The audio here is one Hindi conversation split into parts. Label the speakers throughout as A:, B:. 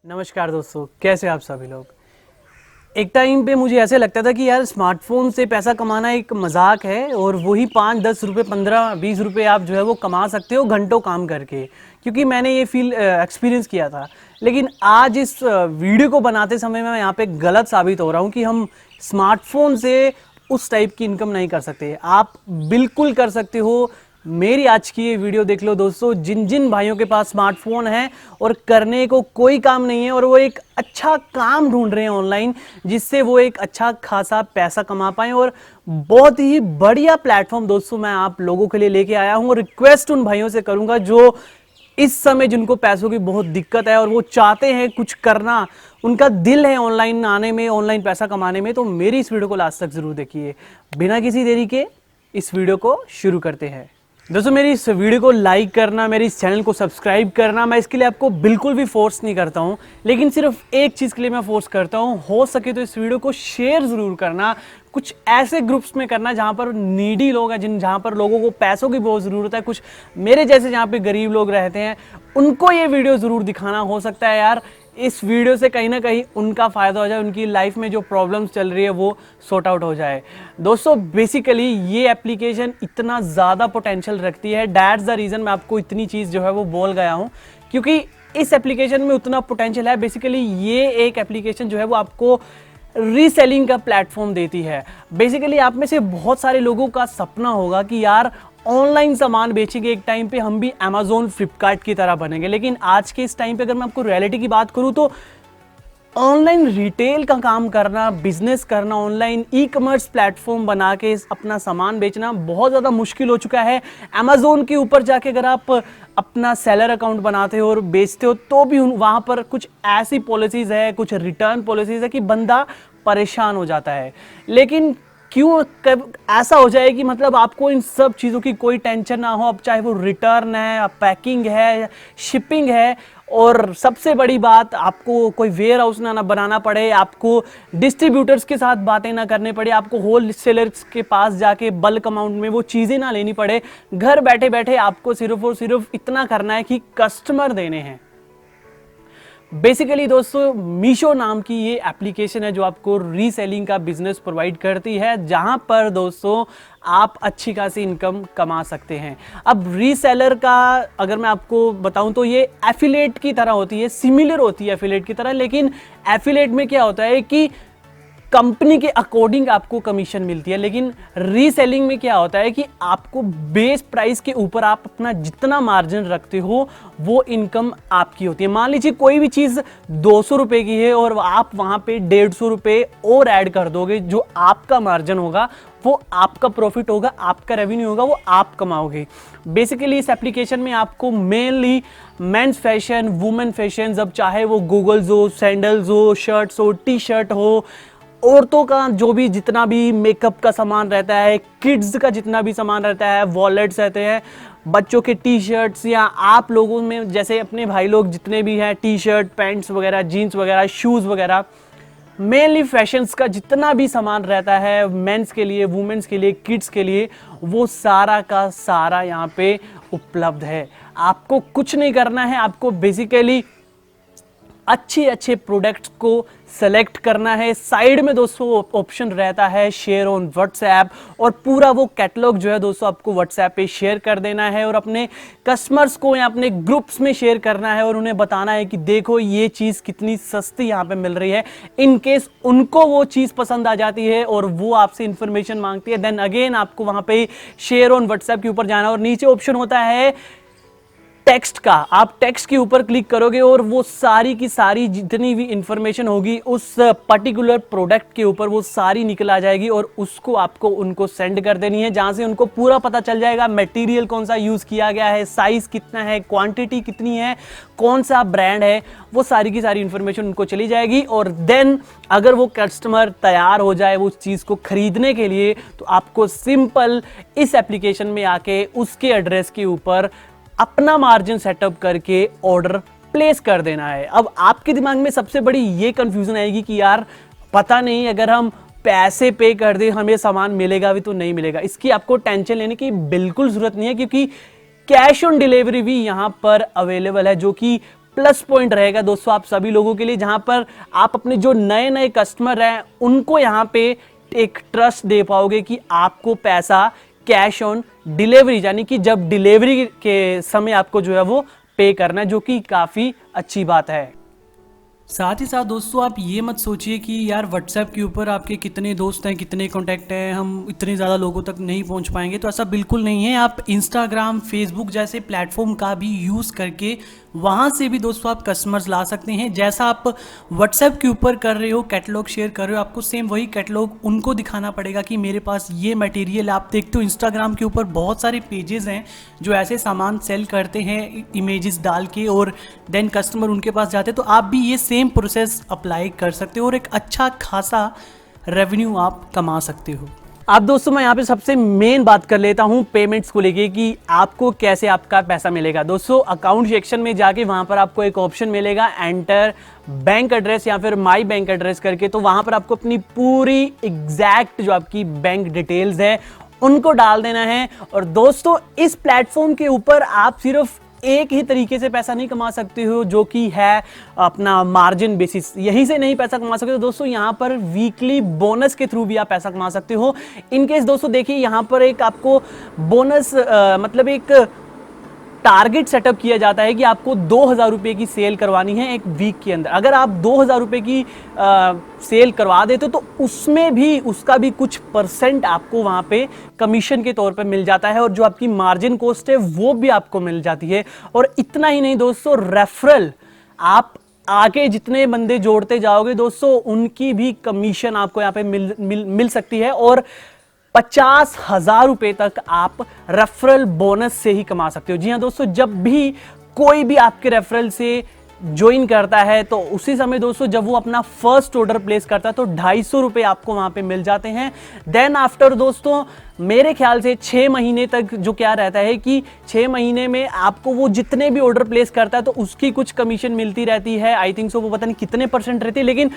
A: नमस्कार दोस्तों, कैसे आप सभी लोग। एक टाइम पे मुझे ऐसे लगता था कि यार स्मार्टफोन से पैसा कमाना एक मजाक है और वही 5-10 रुपये 15-20 रुपये आप जो है वो कमा सकते हो घंटों काम करके, क्योंकि मैंने ये एक्सपीरियंस किया था। लेकिन आज इस वीडियो को बनाते समय मैं यहाँ पे गलत साबित हो रहा हूँ कि हम स्मार्टफोन से उस टाइप की इनकम नहीं कर सकते। आप बिल्कुल कर सकते हो। मेरी आज की ये वीडियो देख लो दोस्तों, जिन जिन भाइयों के पास स्मार्टफोन है और करने को कोई काम नहीं है और वो एक अच्छा काम ढूंढ रहे हैं ऑनलाइन, जिससे वो एक अच्छा खासा पैसा कमा पाएं। और बहुत ही बढ़िया प्लेटफॉर्म दोस्तों मैं आप लोगों के लिए लेके आया हूं। और रिक्वेस्ट उन भाइयों से करूंगा जो इस समय जिनको पैसों की बहुत दिक्कत है और वो चाहते हैं कुछ करना, उनका दिल है ऑनलाइन आने में, ऑनलाइन पैसा कमाने में, तो मेरी इस वीडियो को लास्ट तक जरूर देखिए। बिना किसी देरी के इस वीडियो को शुरू करते हैं। दोस्तों, मेरी इस वीडियो को लाइक करना, मेरे इस चैनल को सब्सक्राइब करना, मैं इसके लिए आपको बिल्कुल भी फोर्स नहीं करता हूं, लेकिन सिर्फ एक चीज़ के लिए मैं फोर्स करता हूं, हो सके तो इस वीडियो को शेयर ज़रूर करना। कुछ ऐसे ग्रुप्स में करना जहां पर नीडी लोग हैं, जहां पर लोगों को पैसों की बहुत ज़रूरत है, कुछ मेरे जैसे जहां पे गरीब लोग रहते हैं, उनको ये वीडियो ज़रूर दिखाना। हो सकता है यार इस वीडियो से कहीं ना कहीं उनका फ़ायदा हो जाए, उनकी लाइफ में जो प्रॉब्लम्स चल रही है वो सॉर्ट आउट हो जाए। दोस्तों, बेसिकली ये एप्लीकेशन इतना ज़्यादा पोटेंशियल रखती है, दैट्स द रीज़न मैं आपको इतनी चीज़ जो है वो बोल गया हूँ, क्योंकि इस एप्लीकेशन में उतना पोटेंशियल है। बेसिकली ये एक एप्लीकेशन जो है वो आपको रीसेलिंग का प्लेटफॉर्म देती है। बेसिकली आप में से बहुत सारे लोगों का सपना होगा कि यार ऑनलाइन सामान बेचेंगे, एक टाइम पे हम भी अमेजोन फ्लिपकार्ट की तरह बनेंगे। लेकिन आज के इस टाइम पे अगर मैं आपको रियलिटी की बात करूं तो ऑनलाइन रिटेल का काम करना, बिजनेस करना, ऑनलाइन ई कॉमर्स प्लेटफॉर्म बना के अपना सामान बेचना बहुत ज़्यादा मुश्किल हो चुका है। अमेजोन के ऊपर जाके अगर आप अपना सेलर अकाउंट बनाते हो और बेचते हो तो भी वहाँ पर कुछ ऐसी पॉलिसीज़ है, कुछ रिटर्न पॉलिसीज़ है कि बंदा परेशान हो जाता है। लेकिन क्यों कब ऐसा हो जाए कि मतलब आपको इन सब चीज़ों की कोई टेंशन ना हो, अब चाहे वो रिटर्न है, पैकिंग है, शिपिंग है, और सबसे बड़ी बात आपको कोई वेयर हाउस ना बनाना पड़े, आपको डिस्ट्रीब्यूटर्स के साथ बातें ना करनी पड़े, आपको होल सेलर्स के पास जाके बल्क अमाउंट में वो चीज़ें ना लेनी पड़े। घर बैठे बैठे आपको सिर्फ और सिर्फ इतना करना है कि कस्टमर देने हैं। बेसिकली दोस्तों, मीशो नाम की ये एप्लीकेशन है जो आपको रीसेलिंग का बिजनेस प्रोवाइड करती है, जहां पर दोस्तों आप अच्छी खासी इनकम कमा सकते हैं। अब रीसेलर का अगर मैं आपको बताऊं तो ये एफिलेट की तरह होती है, सिमिलर होती है एफिलेट की तरह। लेकिन एफिलेट में क्या होता है कि कंपनी के अकॉर्डिंग आपको कमीशन मिलती है, लेकिन रीसेलिंग में क्या होता है कि आपको बेस प्राइस के ऊपर आप अपना जितना मार्जिन रखते हो वो इनकम आपकी होती है। मान लीजिए कोई भी चीज़ 200 रुपये की है और आप वहाँ पे 150 रुपये और ऐड कर दोगे, जो आपका मार्जिन होगा वो आपका प्रॉफिट होगा, आपका रेवेन्यू होगा, वो आप कमाओगे। बेसिकली इस एप्लीकेशन में आपको mainly mains fashion, women fashion, अब चाहे वो गूगल्स हो, सैंडल्स हो, शर्ट्स हो, टी शर्ट हो, औरतों का जो भी जितना भी मेकअप का सामान रहता है, किड्स का जितना भी सामान रहता है, वॉलेट्स रहते हैं, बच्चों के टी शर्ट्स, या आप लोगों में जैसे अपने भाई लोग जितने भी हैं, टी शर्ट, पैंट्स वगैरह, जीन्स वगैरह, शूज़ वगैरह, मेनली फैशंस का जितना भी सामान रहता है मेंस के लिए, वुमेन्स के लिए, किड्स के लिए, वो सारा का सारा यहाँ पे उपलब्ध है। आपको कुछ नहीं करना है, आपको बेसिकली अच्छे अच्छे प्रोडक्ट्स को सेलेक्ट करना है। साइड में दोस्तों ऑप्शन रहता है शेयर ऑन व्हाट्सएप, और पूरा वो कैटलॉग जो है दोस्तों आपको व्हाट्सएप पे शेयर कर देना है और अपने कस्टमर्स को या अपने ग्रुप्स में शेयर करना है और उन्हें बताना है कि देखो ये चीज़ कितनी सस्ती यहाँ पे मिल रही है। इन केस उनको वो चीज़ पसंद आ जाती है और वो आपसे इंफॉर्मेशन मांगती है, देन अगेन आपको वहाँ पे शेयर ऑन व्हाट्सएप के ऊपर जाना, और नीचे ऑप्शन होता है टेक्स्ट का। आप टेक्स्ट के ऊपर क्लिक करोगे और वो सारी की सारी जितनी भी इंफॉर्मेशन होगी उस पर्टिकुलर प्रोडक्ट के ऊपर वो सारी निकल आ जाएगी और उसको आपको उनको सेंड कर देनी है, जहां से उनको पूरा पता चल जाएगा मटेरियल कौन सा यूज़ किया गया है, साइज कितना है, क्वांटिटी कितनी है, कौन सा ब्रांड है, वो सारी की सारी इंफॉर्मेशन उनको चली जाएगी। और देन अगर वो कस्टमर तैयार हो जाए उस चीज़ को खरीदने के लिए, तो आपको सिंपल इस एप्लीकेशन में आके उसके एड्रेस के ऊपर अपना मार्जिन सेटअप करके ऑर्डर प्लेस कर देना है। अब आपके दिमाग में सबसे बड़ी ये कंफ्यूजन आएगी कि यार पता नहीं अगर हम पैसे पे कर दें हमें सामान मिलेगा भी तो नहीं मिलेगा। इसकी आपको टेंशन लेने की बिल्कुल जरूरत नहीं है, क्योंकि कैश ऑन डिलीवरी भी यहां पर अवेलेबल है, जो कि प्लस पॉइंट रहेगा दोस्तों आप सभी लोगों के लिए, जहां पर आप अपने जो नए नए कस्टमर हैं उनको यहां पे एक ट्रस्ट दे पाओगे कि आपको पैसा कैश ऑन डिलीवरी, यानी कि जब डिलीवरी के समय आपको जो है वो पे करना है, जो कि काफ़ी अच्छी बात है। साथ ही साथ दोस्तों आप ये मत सोचिए कि यार व्हाट्सएप के ऊपर आपके कितने दोस्त हैं, कितने कॉन्टैक्ट हैं, हम इतने ज़्यादा लोगों तक नहीं पहुंच पाएंगे, तो ऐसा बिल्कुल नहीं है। आप इंस्टाग्राम, फेसबुक जैसे प्लेटफॉर्म का भी यूज़ करके वहाँ से भी दोस्तों आप कस्टमर्स ला सकते हैं। जैसा आप व्हाट्सएप के ऊपर कर रहे हो, कैटलॉग शेयर कर रहे हो, आपको सेम वही कैटलॉग उनको दिखाना पड़ेगा कि मेरे पास ये मटेरियल। आप देखते हो इंस्टाग्राम के ऊपर बहुत सारे पेजेस हैं जो ऐसे सामान सेल करते हैं इमेजेस डाल के, और देन कस्टमर उनके पास जाते हैं। तो आप भी ये सेम प्रोसेस अप्लाई कर सकते हो और एक अच्छा खासा रेवेन्यू आप कमा सकते हो। अब दोस्तों मैं यहाँ पे सबसे मेन बात कर लेता हूँ पेमेंट्स को लेके कि आपको कैसे आपका पैसा मिलेगा। दोस्तों अकाउंट सेक्शन में जाके वहाँ पर आपको एक ऑप्शन मिलेगा एंटर बैंक एड्रेस या फिर माई बैंक एड्रेस करके, तो वहाँ पर आपको अपनी पूरी एग्जैक्ट जो आपकी बैंक डिटेल्स है उनको डाल देना है। और दोस्तों इस प्लेटफॉर्म के ऊपर आप सिर्फ एक ही तरीके से पैसा नहीं कमा सकते हो, जो कि है अपना मार्जिन बेसिस, यहीं से नहीं पैसा कमा सकते हो दोस्तों। यहाँ पर वीकली बोनस के थ्रू भी आप पैसा कमा सकते हो। इनकेस दोस्तों देखिए यहाँ पर एक आपको बोनस मतलब एक टारगेट सेटअप किया जाता है कि आपको 2000 रुपये की सेल करवानी है एक वीक के अंदर। अगर आप 2000 रुपये की सेल करवा देते हो तो उसमें भी उसका भी कुछ परसेंट आपको वहाँ पे कमीशन के तौर पे मिल जाता है, और जो आपकी मार्जिन कॉस्ट है वो भी आपको मिल जाती है। और इतना ही नहीं दोस्तों, रेफरल आप आगे जितने बंदे जोड़ते जाओगे दोस्तों उनकी भी कमीशन आपको यहाँ पे मिल सकती है, और 50,000 रुपए तक आप रेफरल बोनस से ही कमा सकते हो। जी हाँ दोस्तों, जब भी कोई भी आपके रेफरल से ज्वाइन करता है तो उसी समय दोस्तों जब वो अपना फर्स्ट ऑर्डर प्लेस करता है तो 250 रुपये आपको वहां पे मिल जाते हैं। देन आफ्टर दोस्तों मेरे ख्याल से 6 महीने तक जो क्या रहता है कि 6 महीने में आपको वो जितने भी ऑर्डर प्लेस करता है तो उसकी कुछ कमीशन मिलती रहती है। आई थिंक सो वो पता नहीं कितने परसेंट रहती है, लेकिन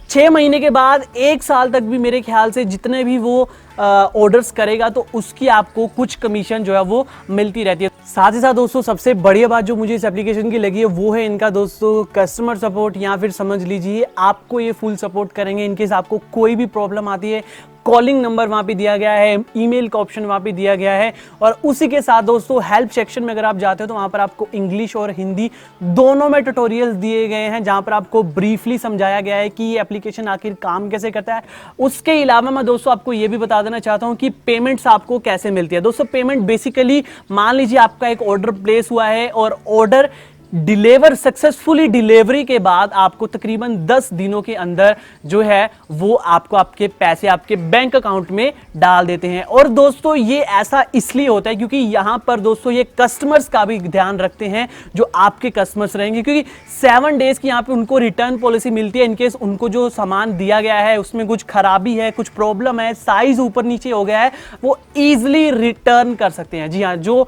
A: 6 महीने के बाद 1 साल तक भी मेरे ख्याल से जितने भी वो ऑर्डर्स करेगा तो उसकी आपको कुछ कमीशन जो है वो मिलती रहती है। साथ ही साथ दोस्तों सबसे बढ़िया बात जो मुझे इस एप्लीकेशन की लगी है वो है इनका दोस्तों कस्टमर सपोर्ट, या फिर समझ लीजिए आपको ये फुल सपोर्ट करेंगे। इनकेस आपको कोई भी प्रॉब्लम आती है, कॉलिंग नंबर वहाँ पे दिया गया है, ईमेल का ऑप्शन वहाँ पे दिया गया है, और उसी के साथ दोस्तों हेल्प सेक्शन में अगर आप जाते हो तो वहाँ पर आपको इंग्लिश और हिंदी दोनों में ट्यूटोरियल्स दिए गए हैं, जहाँ पर आपको ब्रीफली समझाया गया है कि ये एप्लीकेशन आखिर काम कैसे करता है। उसके अलावा मैं दोस्तों आपको ये भी बता देना चाहता हूँ कि पेमेंट्स आपको कैसे मिलती है। दोस्तों पेमेंट बेसिकली मान लीजिए आपका एक ऑर्डर प्लेस हुआ है और ऑर्डर डिलीवर सक्सेसफुली डिलीवरी के बाद आपको तकरीबन 10 दिनों के अंदर जो है वो आपको आपके पैसे आपके बैंक अकाउंट में डाल देते हैं। और दोस्तों ये ऐसा इसलिए होता है क्योंकि यहां पर दोस्तों ये कस्टमर्स का भी ध्यान रखते हैं जो आपके कस्टमर्स रहेंगे, क्योंकि 7 डेज की यहां पे उनको रिटर्न पॉलिसी मिलती है। इनकेस उनको जो सामान दिया गया है उसमें कुछ खराबी है, कुछ प्रॉब्लम है, साइज ऊपर नीचे हो गया है, वो ईजिली रिटर्न कर सकते हैं। जी हाँ, जो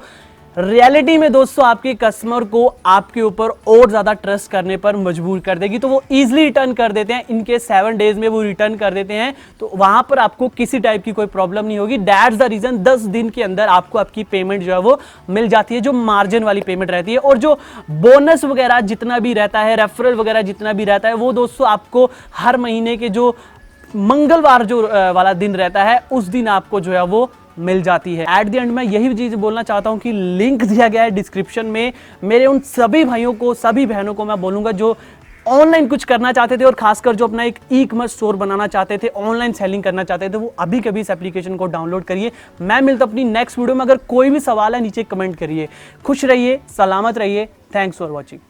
A: रियलिटी में दोस्तों आपके कस्टमर को आपके ऊपर और ज्यादा ट्रस्ट करने पर मजबूर कर देगी, तो वो इजीली रिटर्न कर देते हैं। इनके 7 डेज में वो रिटर्न कर देते हैं, तो वहां पर आपको किसी टाइप की कोई प्रॉब्लम नहीं होगी। दैट्स द रीजन 10 दिन के अंदर आपको आपकी पेमेंट जो है वो मिल जाती है, जो मार्जिन वाली पेमेंट रहती है। और जो बोनस वगैरह जितना भी रहता है, रेफरल वगैरह जितना भी रहता है, वो दोस्तों आपको हर महीने के जो मंगलवार जो वाला दिन रहता है उस दिन आपको जो है वो मिल जाती है। एट द एंड मैं यही चीज बोलना चाहता हूं कि लिंक दिया गया है डिस्क्रिप्शन में। मेरे उन सभी भाइयों को, सभी बहनों को मैं बोलूंगा जो ऑनलाइन कुछ करना चाहते थे और खासकर जो अपना एक ई-कॉमर्स स्टोर बनाना चाहते थे, ऑनलाइन सेलिंग करना चाहते थे, वो अभी कभी इस एप्लीकेशन को डाउनलोड करिए। मैं मिलता अपनी नेक्स्ट वीडियो में। अगर कोई भी सवाल है नीचे कमेंट करिए। खुश रहिए, सलामत रहिए। Thanks for watching.